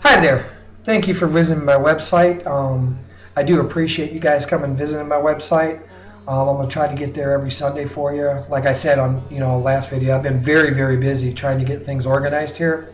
Hi there. Thank you for visiting my website. I do appreciate you guys coming and visiting my website. I'm gonna try to get there every Sunday for you. Like I said on last video, I've been very busy trying to get things organized here.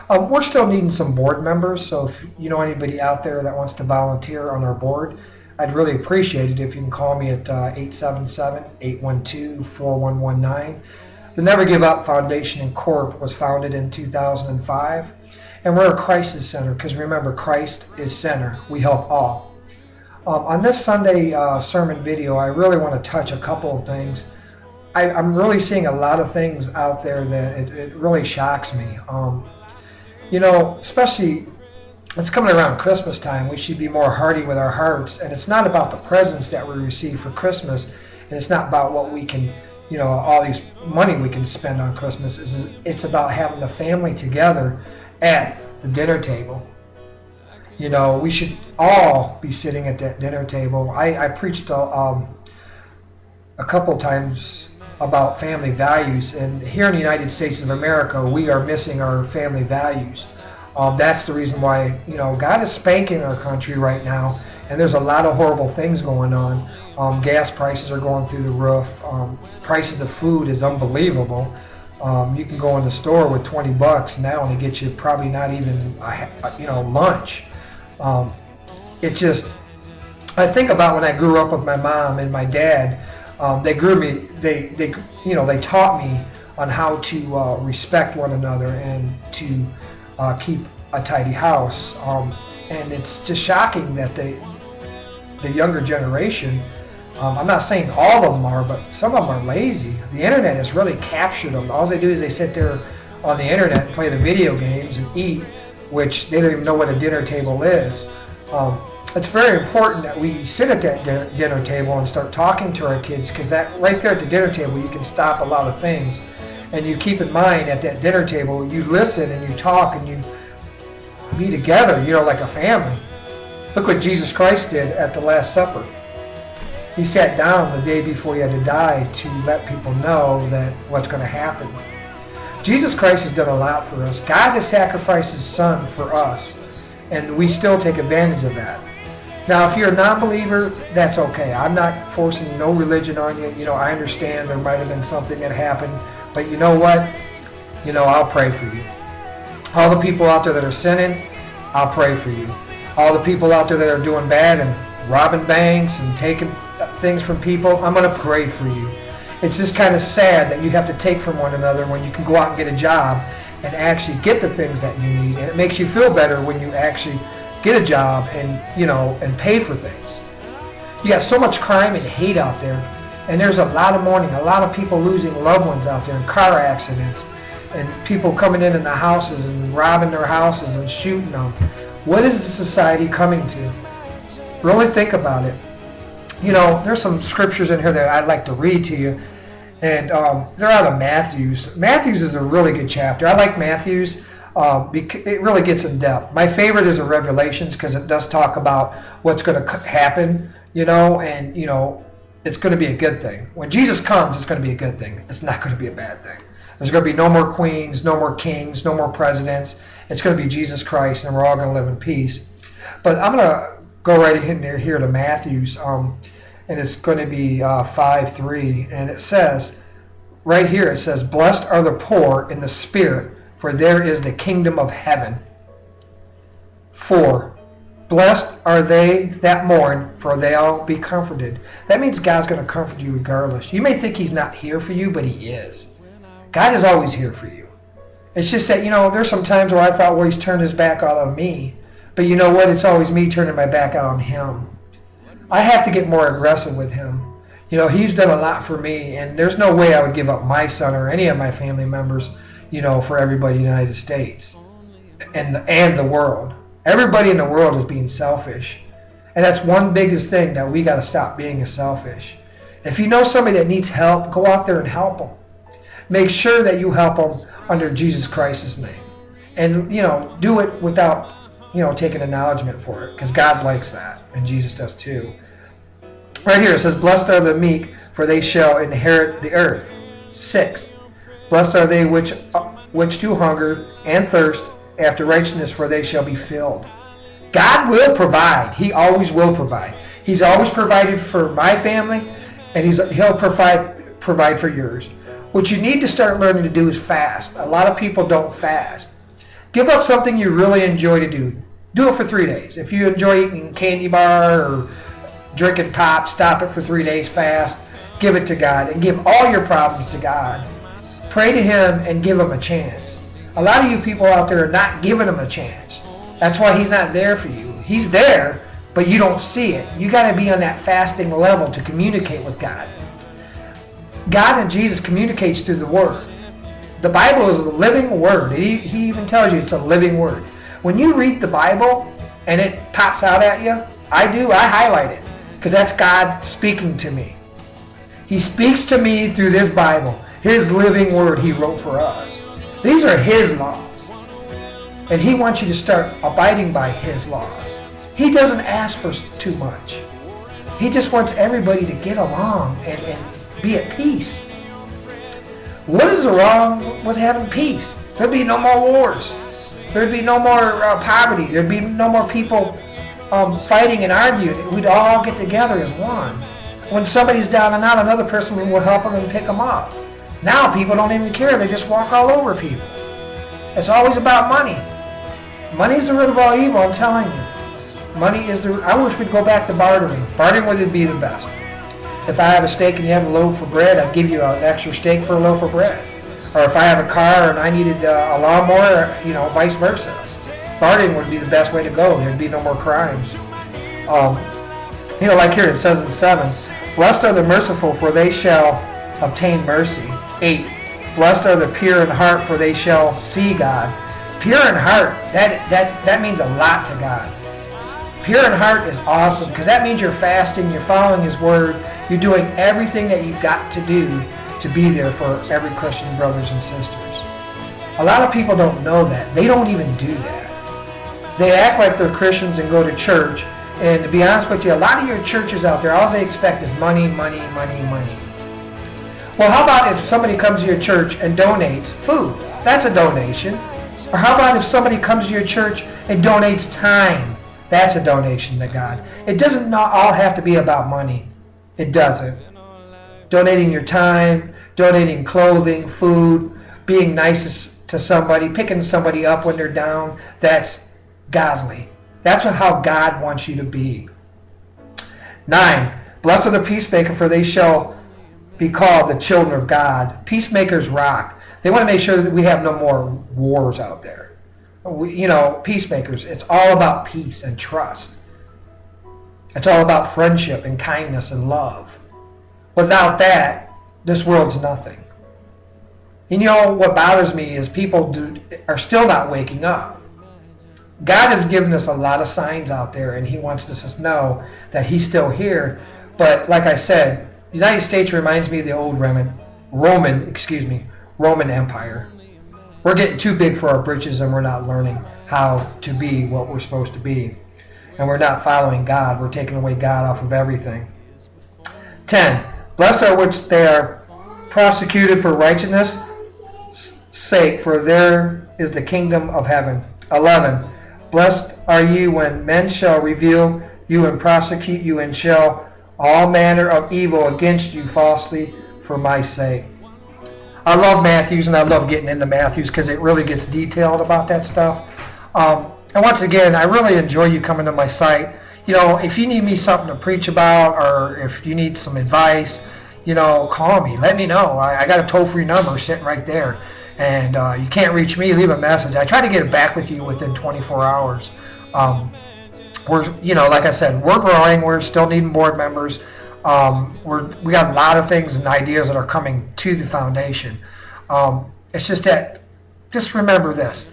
We're still needing some board members, so if you know anybody out there that wants to volunteer on our board, I'd really appreciate it if you can call me at 877-812-4119. The Never Give Up Foundation in Corp was founded in 2005, and we're a crisis center because remember, Christ is center. We help all. On this Sunday sermon video, I really want to touch a couple of things. I'm really seeing a lot of things out there that it really shocks me. Especially it's coming around Christmas time. We should be more hearty with our hearts, and it's not about the presents that we receive for Christmas, and it's not about what we can, all these money we can spend on Christmas. It's about having the family together at the dinner table. We should all be sitting at that dinner table. I preached a couple times about family values, and here in the United States of America, we are missing our family values. That's the reason why, God is spanking our country right now, and there's a lot of horrible things going on. Gas prices are going through the roof. Prices of food is unbelievable. You can go in the store with $20 now and it gets you probably not even lunch. I think about when I grew up with my mom and my dad. They taught me on how to respect one another and to keep a tidy house. And it's just shocking that the younger generation, I'm not saying all of them are, but some of them are lazy. The internet has really captured them. All they do is they sit there on the internet and play the video games and eat, which they don't even know what a dinner table is. It's very important that we sit at that dinner table and start talking to our kids, because that right there at the dinner table, you can stop a lot of things. And you keep in mind at that dinner table, you listen and you talk and you be together, like a family. Look what Jesus Christ did at the Last Supper. He sat down the day before he had to die to let people know that what's going to happen. Jesus Christ has done a lot for us. God has sacrificed his son for us, and we still take advantage of that. Now, if you're a non-believer, that's okay. I'm not forcing no religion on you. I understand there might have been something that happened, but you know what? I'll pray for you. All the people out there that are sinning, I'll pray for you. All the people out there that are doing bad and robbing banks and taking things from people, I'm going to pray for you. It's just kind of sad that you have to take from one another when you can go out and get a job and actually get the things that you need. And it makes you feel better when you actually get a job and, and pay for things. You got so much crime and hate out there, and there's a lot of mourning, a lot of people losing loved ones out there in car accidents, and people coming in the houses and robbing their houses and shooting them. What is the society coming to? Really think about it. There's some scriptures in here that I'd like to read to you, and they're out of Matthew's. Matthew's is a really good chapter. I like Matthew's because it really gets in depth. My favorite is in Revelations because it does talk about what's going to happen, and it's going to be a good thing. When Jesus comes, it's going to be a good thing. It's not going to be a bad thing. There's going to be no more queens, no more kings, no more presidents. It's going to be Jesus Christ, and we're all going to live in peace. But I'm going to go right in here to Matthew's, and it's going to be 5:3, and it says, right here it says, "Blessed are the poor in the spirit, for there is the kingdom of heaven." 4, "Blessed are they that mourn, for they'll be comforted." That means God's going to comfort you regardless. You may think he's not here for you, but he is. God is always here for you. It's just that, there's some times where I thought, well, he's turned his back out on me. But you know what? It's always me turning my back out on him. I have to get more aggressive with him. He's done a lot for me, and there's no way I would give up my son or any of my family members, for everybody in the United States and the world. Everybody in the world is being selfish. And that's one biggest thing that we got to stop being selfish. If you know somebody that needs help, go out there and help them. Make sure that you help them under Jesus Christ's name. And, do it without, taking acknowledgement for it, because God likes that, and Jesus does too. Right here it says, "Blessed are the meek, for they shall inherit the earth." 6, "Blessed are they which which do hunger and thirst after righteousness, for they shall be filled. God will provide. He always will provide. He's always provided for my family, and He'll provide for yours. What you need to start learning to do is fast. A lot of people don't fast. Give up something you really enjoy to do. Do it for 3 days. If you enjoy eating candy bar or drinking pop, stop it for 3 days, fast. Give it to God and give all your problems to God. Pray to Him and give Him a chance. A lot of you people out there are not giving Him a chance. That's why He's not there for you. He's there, but you don't see it. You got to be on that fasting level to communicate with God. God and Jesus communicates through the Word. The Bible is a living Word. He even tells you it's a living Word. When you read the Bible and it pops out at you, I highlight it because that's God speaking to me. He speaks to me through this Bible, His living Word He wrote for us. These are His laws. And He wants you to start abiding by His laws. He doesn't ask for too much. He just wants everybody to get along and be at peace. What is wrong with having peace? There'd be no more wars. There'd be no more poverty. There'd be no more people fighting and arguing. We'd all get together as one. When somebody's down and out, another person will help them and pick them up. Now people don't even care. They just walk all over people. It's always about money. Money's the root of all evil, I'm telling you. Money is I wish we'd go back to bartering. Bartering would be the best. If I have a steak and you have a loaf of bread, I'd give you an extra steak for a loaf of bread. Or if I have a car and I needed a lawnmower, vice versa. Bartering would be the best way to go. There'd be no more crimes. Like here it says in 7, blessed are the merciful, for they shall obtain mercy. 8, blessed are the pure in heart, for they shall see God. Pure in heart, that means a lot to God. Pure in heart is awesome because that means you're fasting, you're following His Word, you're doing everything that you've got to do to be there for every Christian brothers and sisters. A lot of people don't know that. They don't even do that. They act like they're Christians and go to church, and to be honest with you, a lot of your churches out there, all they expect is money, money, money, money. Well, how about if somebody comes to your church and donates food? That's a donation. Or how about if somebody comes to your church and donates time? That's a donation to God. It doesn't all have to be about money. It doesn't. Donating your time, donating clothing, food, being nice to somebody, picking somebody up when they're down, that's godly. That's how God wants you to be. 9, blessed are the peacemaker, for they shall be called the children of God. Peacemakers rock. They want to make sure that we have no more wars out there. Peacemakers, it's all about peace and trust. It's all about friendship and kindness and love. Without that, this world's nothing. And what bothers me is people are still not waking up. God has given us a lot of signs out there, and He wants us to know that He's still here. But like I said, the United States reminds me of the old Roman Empire. We're getting too big for our britches, and we're not learning how to be what we're supposed to be. And we're not following God. We're taking away God off of everything. 10, blessed are which they are prosecuted for righteousness' sake, for there is the kingdom of heaven. 11, blessed are you when men shall revile you and prosecute you and shall all manner of evil against you falsely for my sake. I love Matthews, and I love getting into Matthews because it really gets detailed about that stuff. And once again, I really enjoy you coming to my site. If you need me something to preach about, or if you need some advice, call me. Let me know. I got a toll-free number sitting right there. And you can't reach me, leave a message. I try to get it back with you within 24 hours. Like I said, we're growing. We're still needing board members. We got a lot of things and ideas that are coming to the foundation. It's just that, just remember this.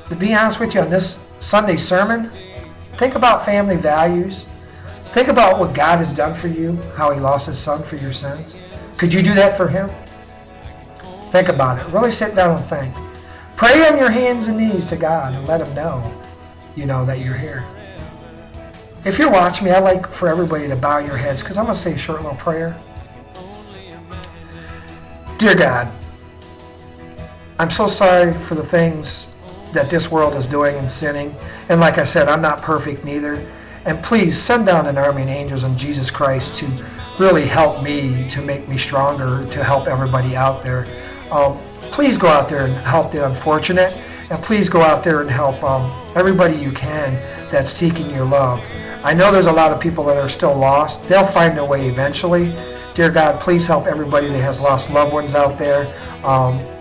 To be honest with you, on this Sunday sermon, think about family values. Think about what God has done for you, how He lost His Son for your sins. Could you do that for Him? Think about it. Really sit down and think. Pray on your hands and knees to God and let Him know, that you're here. If you're watching me, I'd like for everybody to bow your heads because I'm going to say a short little prayer. Dear God, I'm so sorry for the things that this world is doing and sinning. And like I said, I'm not perfect neither. And please send down an army of angels in Jesus Christ to really help me, to make me stronger, to help everybody out there. Please go out there and help the unfortunate. And please go out there and help everybody you can that's seeking your love. I know there's a lot of people that are still lost. They'll find their way eventually. Dear God, please help everybody that has lost loved ones out there,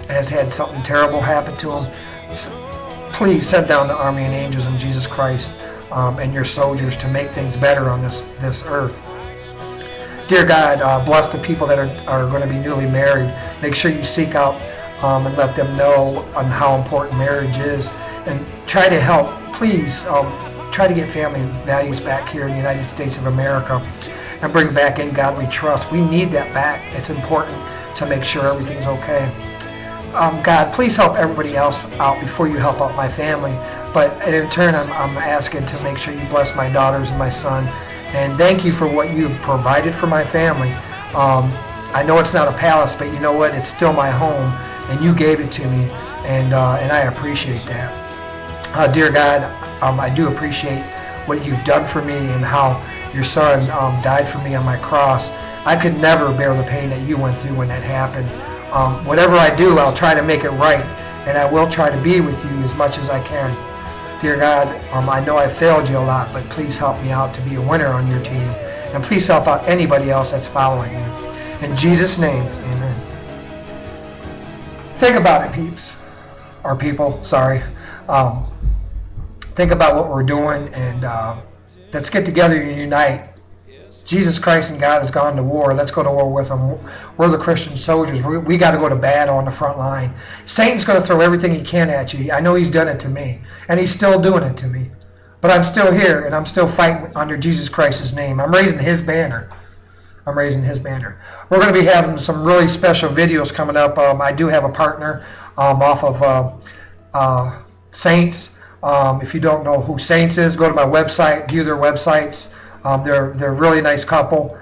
has had something terrible happen to them. Please send down the army and angels in Jesus Christ and your soldiers to make things better on this earth. Dear God, bless the people that are going to be newly married. Make sure you seek out and let them know on how important marriage is, and try to help. Please try to get family values back here in the United States of America and bring back in godly trust. We need that back. It's important to make sure everything's okay. God, please help everybody else out before you help out my family. But in turn, I'm asking to make sure you bless my daughters and my son. And thank you for what you've provided for my family. I know it's not a palace, but you know what? It's still my home, and you gave it to me, and I appreciate that. Dear God, I do appreciate what you've done for me and how your son died for me on my cross. I could never bear the pain that you went through when that happened. Whatever I do, I'll try to make it right, and I will try to be with you as much as I can. Dear God, I know I failed you a lot, but please help me out to be a winner on your team, and please help out anybody else that's following you. In Jesus' name, amen. Think about it, peeps. Or people, sorry. Think about what we're doing, and let's get together and unite. Jesus Christ and God has gone to war. Let's go to war with them. We're the Christian soldiers. We got to go to battle on the front line. Satan's going to throw everything he can at you. I know he's done it to me, and he's still doing it to me. But I'm still here, and I'm still fighting under Jesus Christ's name. I'm raising his banner. I'm raising his banner. We're going to be having some really special videos coming up. I do have a partner off of Saints. If you don't know who Saints is, go to my website, view their websites. They're a really nice couple.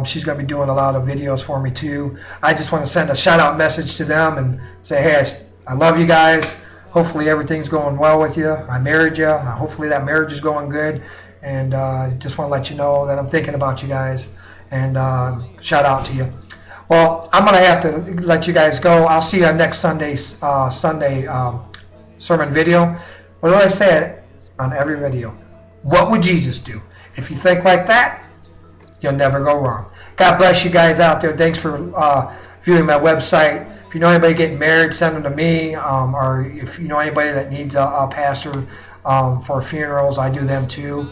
She's going to be doing a lot of videos for me too. I just want to send a shout out message to them and say, hey, I love you guys. Hopefully everything's going well with you. I married you. Hopefully that marriage is going good. And just want to let you know that I'm thinking about you guys. And shout out to you. Well, I'm going to have to let you guys go. I'll see you on next Sunday's sermon video. What do I say on every video? What would Jesus do? If you think like that, you'll never go wrong. God bless you guys out there. Thanks for viewing my website. If you know anybody getting married, send them to me. Or if you know anybody that needs a pastor for funerals, I do them too.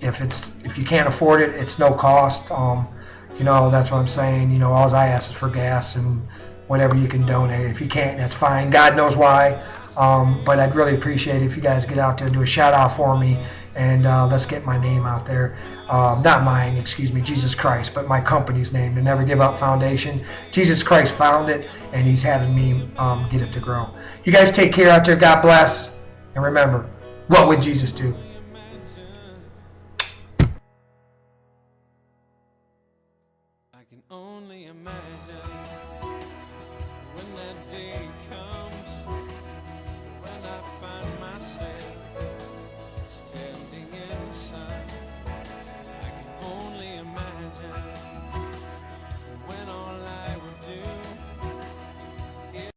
If you can't afford it, it's no cost. That's what I'm saying. All I ask is for gas and whatever you can donate. If you can't, that's fine. God knows why. But I'd really appreciate it if you guys get out there and do a shout out for me. And let's get my name out there. Not mine, excuse me, Jesus Christ, but my company's name, the Never Give Up Foundation. Jesus Christ found it, and he's having me get it to grow. You guys take care out there. God bless. And remember, what would Jesus do?